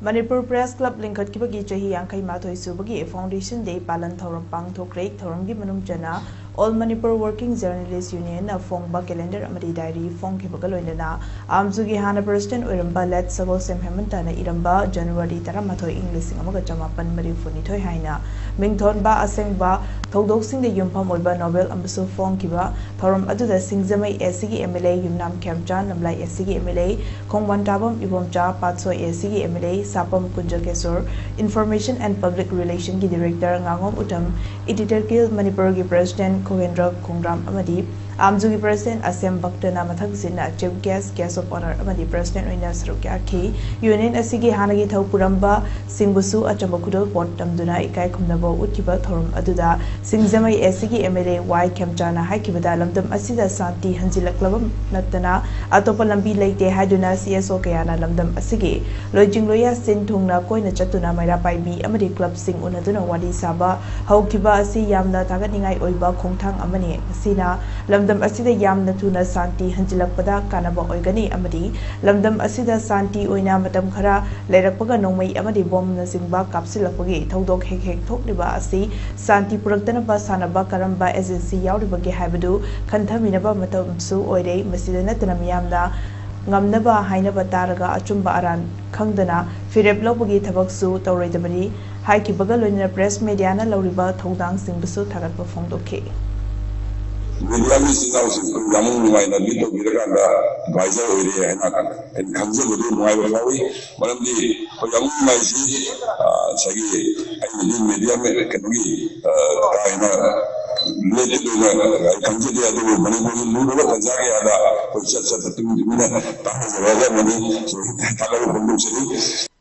Manipur Press Club lingkhatkhiba gi chahi yankai mathoi subagi Foundation Day pallan thouram pangthokkhre thouram gi manung jana All Manipur Working Journalists Union na fongba calendar amadi diary fongkhibaga loinana amzugi hana president oiramba let sabol sem hemanta na iramba January 13 English amaga chamapan marifuni haina mingthon ba asengba thodok sing de yumpham oiba novel ambasu fongkhiba thouram aduda singjamai SCG MLA yumnam khamchan namlai SCG MLA khongwan tabam ibomcha patso SCG MLA sapam kunjakesor Information and Public Relation ki Director ngangom utam editor Manipur gi President Kohendra Kongram amadi amzugi President Asem Baktana mathak zina Chief Guest of Honor amadi President oina sarukya ki Union asigi hanagi thau puramba singbusu achamba kudol port tamduna ikai khumnabo utkiba thorum aduda singjamai asigi MLA Y Kemchana haikibada lamdam asida santi hanjilaklabam natana atopa lambi leite haiduna CSO kayana lamdam asigi lojingloya sin thungna koina chatuna maira paibi amadi club sing unaduna wadi saba haukiba asi yamna taganingai oiba khongthang amani asina lamdam asida yamna thuna santi hanjilakpada kanaba oigani amadi lamdam asida santi oina matam khara leirakpaga nongmai amadi bom na singba kapsilakpagi thodok hek thokliba asi santi puraktana ba sanaba karamba agency yauribagi haibadu khantaminaba matamsu oire masida natana miyamna ngamnaba hainaba taraga achumba aran khangdana firep lobagi thabaksu tawraidabani haikibaga loina press media na lawriba thodang singbusu thagatpa phongdokhe media mi sinau sing yamu nuai na lito biraganda advisor ore en khangje bodu nuai ba lawi maramdi ko yamu mai si sagi ai media me kangi kaina lete do na khangje dia do mani ko lu do ka jage ada ko chat chat tum dimina ta ha jaga mani so ta la ko bondu chiri